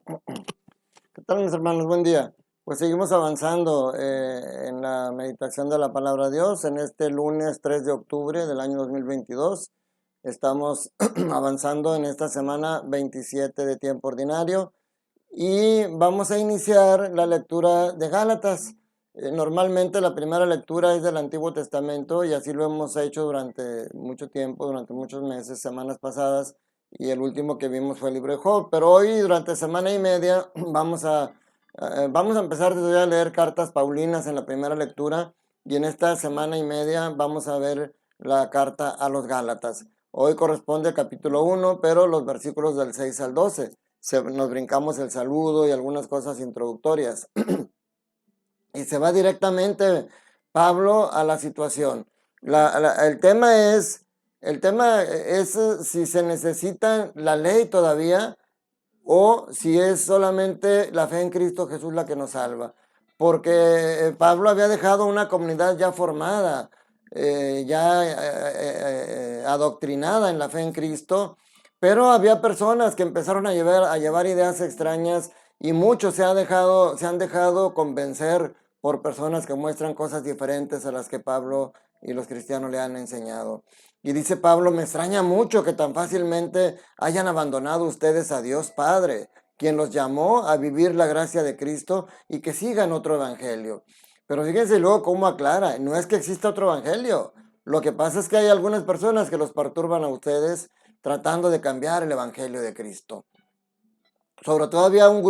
¿Qué tal, mis hermanos? Buen día. Pues seguimos avanzando en la meditación de la palabra de Dios en este lunes 3 de octubre del año 2022. Estamos avanzando en esta semana 27 de tiempo ordinario y vamos a iniciar la lectura de Gálatas. Normalmente la primera lectura es del Antiguo Testamento y así lo hemos hecho durante mucho tiempo, durante muchos meses, semanas pasadas, y el último que vimos fue el libro de Job. Pero hoy, durante semana y media, vamos a empezar a leer cartas paulinas en la primera lectura, y en esta semana y media vamos a ver la carta a los Gálatas. Hoy corresponde al capítulo 1, pero los versículos del 6 al 12. Nos brincamos el saludo y algunas cosas introductorias. Y se va directamente Pablo a la situación. El tema es si se necesita la ley todavía o si es solamente la fe en Cristo Jesús la que nos salva. Porque Pablo había dejado una comunidad ya formada, adoctrinada en la fe en Cristo, pero había personas que empezaron a llevar ideas extrañas, y muchos se han dejado convencer por personas que muestran cosas diferentes a las que Pablo y los cristianos le han enseñado. Y dice Pablo: me extraña mucho que tan fácilmente hayan abandonado ustedes a Dios Padre, quien los llamó a vivir la gracia de Cristo, y que sigan otro evangelio. Pero fíjense luego cómo aclara: no es que exista otro evangelio. Lo que pasa es que hay algunas personas que los perturban a ustedes tratando de cambiar el evangelio de Cristo. Sobre todo había un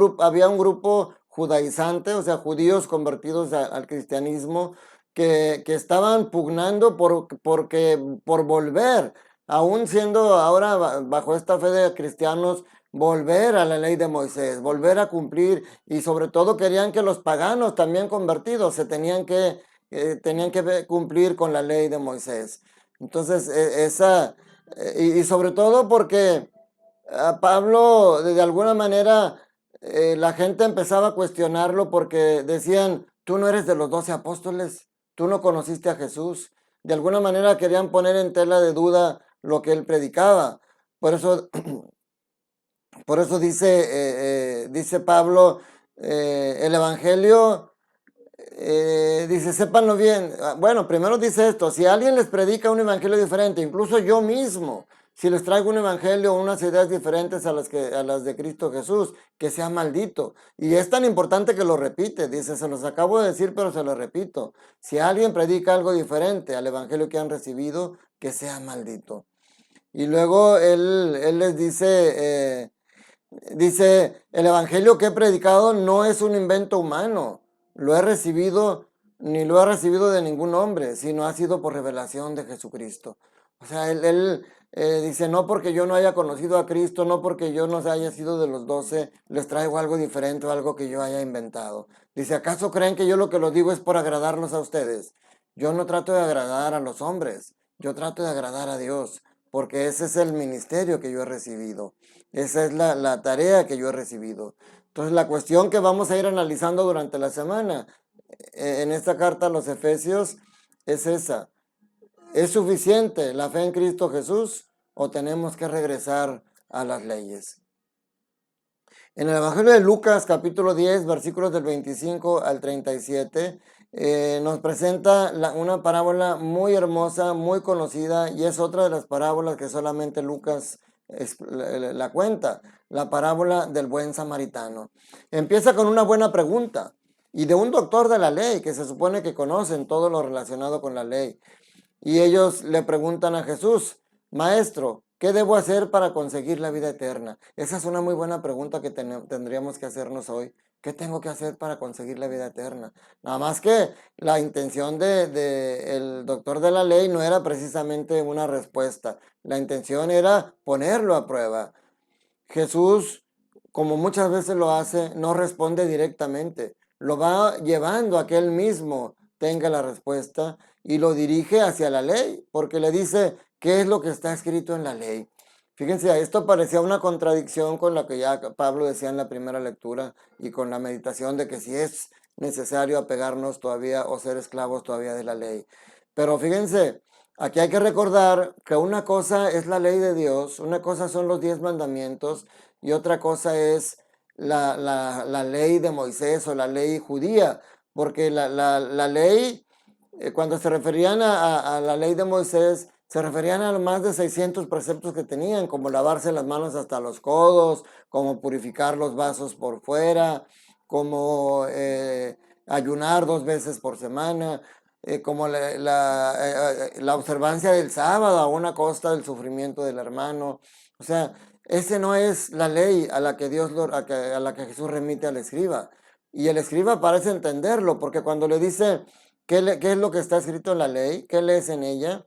grupo judaizante, o sea, judíos convertidos al cristianismo, que estaban pugnando por volver, aún siendo ahora bajo esta fe de cristianos, volver a la ley de Moisés, volver a cumplir, y sobre todo querían que los paganos también convertidos tenían que cumplir con la ley de Moisés. Entonces, y sobre todo porque a Pablo, de alguna manera, la gente empezaba a cuestionarlo porque decían: tú no eres de los 12 apóstoles, tú no conociste a Jesús. De alguna manera querían poner en tela de duda lo que él predicaba. Por eso, dice Pablo, el Evangelio, dice, sépanlo bien. Bueno, primero dice esto: si alguien les predica un evangelio diferente, incluso yo mismo, si les traigo un evangelio o unas ideas diferentes a las de Cristo Jesús, que sea maldito. Y es tan importante que lo repite, dice: se los acabo de decir, pero se lo repito. Si alguien predica algo diferente al evangelio que han recibido, que sea maldito. Y luego él les dice: el evangelio que he predicado no es un invento humano, lo he recibido, ni lo he recibido de ningún hombre, sino ha sido por revelación de Jesucristo. O sea, él dice: no porque yo no haya conocido a Cristo, no porque yo no haya sido de los 12, les traigo algo diferente o algo que yo haya inventado. Dice: ¿acaso creen que yo lo que los digo es por agradarlos a ustedes? Yo no trato de agradar a los hombres, yo trato de agradar a Dios, porque ese es el ministerio que yo he recibido. Esa es la tarea que yo he recibido. Entonces, la cuestión que vamos a ir analizando durante la semana en esta carta a los Efesios es esa: ¿es suficiente la fe en Cristo Jesús o tenemos que regresar a las leyes? En el Evangelio de Lucas, capítulo 10, versículos del 25 al 37, nos presenta una parábola muy hermosa, muy conocida, y es otra de las parábolas que solamente Lucas la cuenta: la parábola del buen samaritano. Empieza con una buena pregunta, y de un doctor de la ley, que se supone que conocen todo lo relacionado con la ley. Y ellos le preguntan a Jesús: Maestro, ¿qué debo hacer para conseguir la vida eterna? Esa es una muy buena pregunta que tendríamos que hacernos hoy. ¿Qué tengo que hacer para conseguir la vida eterna? Nada más que la intención el doctor de la ley no era precisamente una respuesta. La intención era ponerlo a prueba. Jesús, como muchas veces lo hace, no responde directamente. Lo va llevando a que él mismo tenga la respuesta y lo dirige hacia la ley, porque le dice: ¿qué es lo que está escrito en la ley? Fíjense, esto parecía una contradicción con lo que ya Pablo decía en la primera lectura y con la meditación de que si es necesario apegarnos todavía o ser esclavos todavía de la ley. Pero fíjense, aquí hay que recordar que una cosa es la ley de Dios, una cosa son los 10 mandamientos, y otra cosa es la ley de Moisés o la ley judía, porque la ley, cuando se referían a la ley de Moisés, se referían a los más de 600 preceptos que tenían, como lavarse las manos hasta los codos, como purificar los vasos por fuera, como ayunar 2 veces por semana, como la observancia del sábado a una costa del sufrimiento del hermano. O sea, ese no es la ley a la que a la que Jesús remite al escriba. Y el escriba parece entenderlo, porque cuando le dice qué es lo que está escrito en la ley, qué lees en ella,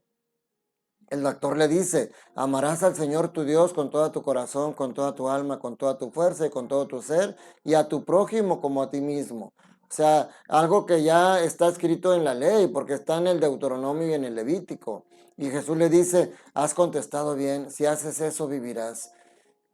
el doctor le dice, amarás al Señor tu Dios con todo tu corazón, con toda tu alma, con toda tu fuerza y con todo tu ser, y a tu prójimo como a ti mismo. O sea, algo que ya está escrito en la ley, porque está en el Deuteronomio y en el Levítico. Y Jesús le dice, has contestado bien, si haces eso vivirás.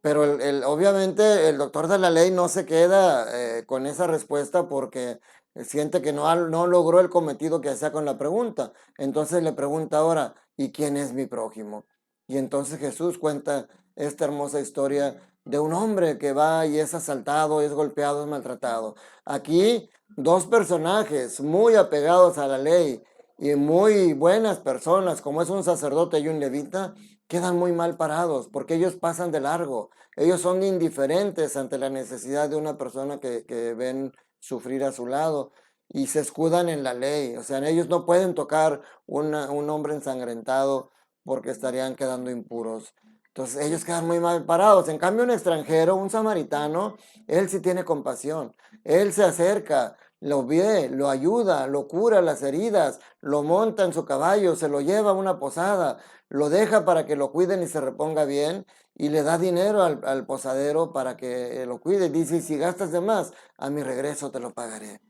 Pero obviamente el doctor de la ley no se queda con esa respuesta porque siente que no logró el cometido que hacía con la pregunta. Entonces le pregunta ahora, ¿y quién es mi prójimo? Y entonces Jesús cuenta esta hermosa historia de un hombre que va y es asaltado, es golpeado, es maltratado. Aquí dos personajes muy apegados a la ley y muy buenas personas, como es un sacerdote y un levita, quedan muy mal parados porque ellos pasan de largo. Ellos son indiferentes ante la necesidad de una persona que ven sufrir a su lado y se escudan en la ley. O sea, ellos no pueden tocar un hombre ensangrentado porque estarían quedando impuros. Entonces ellos quedan muy mal parados. En cambio, un extranjero, un samaritano, él sí tiene compasión. Él se acerca, lo ve, lo ayuda, lo cura las heridas, lo monta en su caballo, se lo lleva a una posada, lo deja para que lo cuiden y se reponga bien y le da dinero al posadero para que lo cuide. Dice, si gastas de más, a mi regreso te lo pagaré.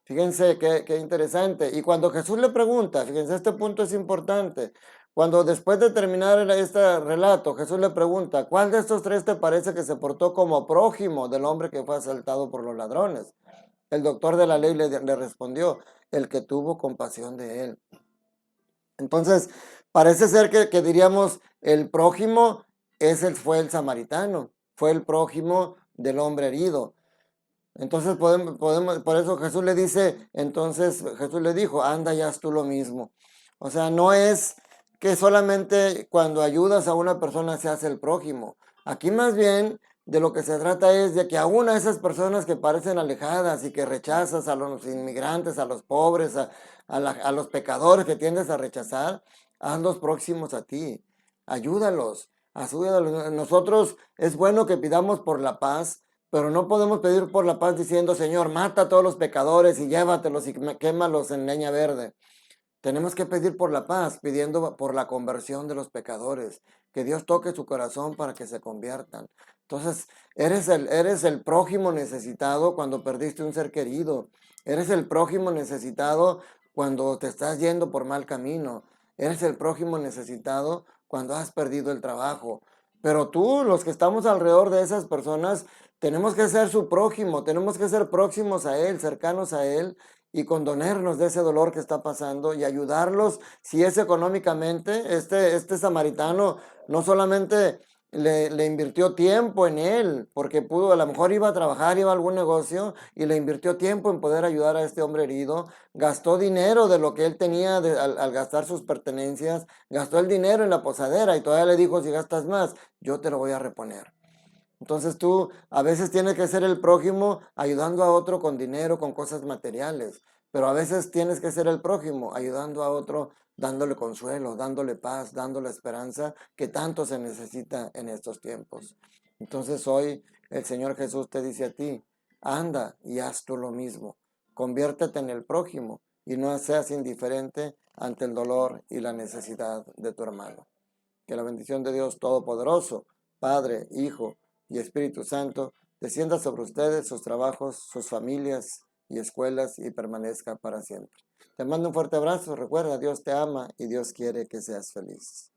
Fíjense qué interesante. Y cuando Jesús le pregunta, fíjense, este punto es importante. Cuando después de terminar este relato, Jesús le pregunta, ¿cuál de estos tres te parece que se portó como prójimo del hombre que fue asaltado por los ladrones? El doctor de la ley le respondió, el que tuvo compasión de él. Entonces, parece ser que diríamos, el prójimo fue el samaritano, fue el prójimo del hombre herido. Entonces por eso Jesús le dice, entonces Jesús le dijo, anda y haz tú lo mismo. O sea, no es que solamente cuando ayudas a una persona se hace el prójimo. Aquí más bien de lo que se trata es de que aún a esas personas que parecen alejadas y que rechazas a los inmigrantes, a los pobres, a los pecadores que tiendes a rechazar, hazlos próximos a ti. Ayúdalos, ayúdalos. Nosotros es bueno que pidamos por la paz, pero no podemos pedir por la paz diciendo, Señor, mata a todos los pecadores y llévatelos y quémalos en leña verde. Tenemos que pedir por la paz, pidiendo por la conversión de los pecadores, que Dios toque su corazón para que se conviertan. Entonces, eres el prójimo necesitado cuando perdiste un ser querido. Eres el prójimo necesitado cuando te estás yendo por mal camino. Eres el prójimo necesitado cuando has perdido el trabajo. Pero tú, los que estamos alrededor de esas personas, tenemos que ser su prójimo, tenemos que ser próximos a Él, cercanos a Él y condonernos de ese dolor que está pasando y ayudarlos, si es económicamente. Este samaritano no solamente le invirtió tiempo en él, porque pudo, a lo mejor iba a trabajar, iba a algún negocio y le invirtió tiempo en poder ayudar a este hombre herido, gastó dinero de lo que él tenía al gastar sus pertenencias, gastó el dinero en la posadera y todavía le dijo, si gastas más, yo te lo voy a reponer. Entonces tú a veces tienes que ser el prójimo ayudando a otro con dinero, con cosas materiales, pero a veces tienes que ser el prójimo ayudando a otro dándole consuelo, dándole paz, dándole esperanza que tanto se necesita en estos tiempos. Entonces hoy el Señor Jesús te dice a ti, anda y haz tú lo mismo, conviértete en el prójimo y no seas indiferente ante el dolor y la necesidad de tu hermano. Que la bendición de Dios Todopoderoso, Padre, Hijo y Espíritu Santo, descienda sobre ustedes, sus trabajos, sus familias y escuelas y permanezca para siempre. Te mando un fuerte abrazo. Recuerda, Dios te ama y Dios quiere que seas feliz.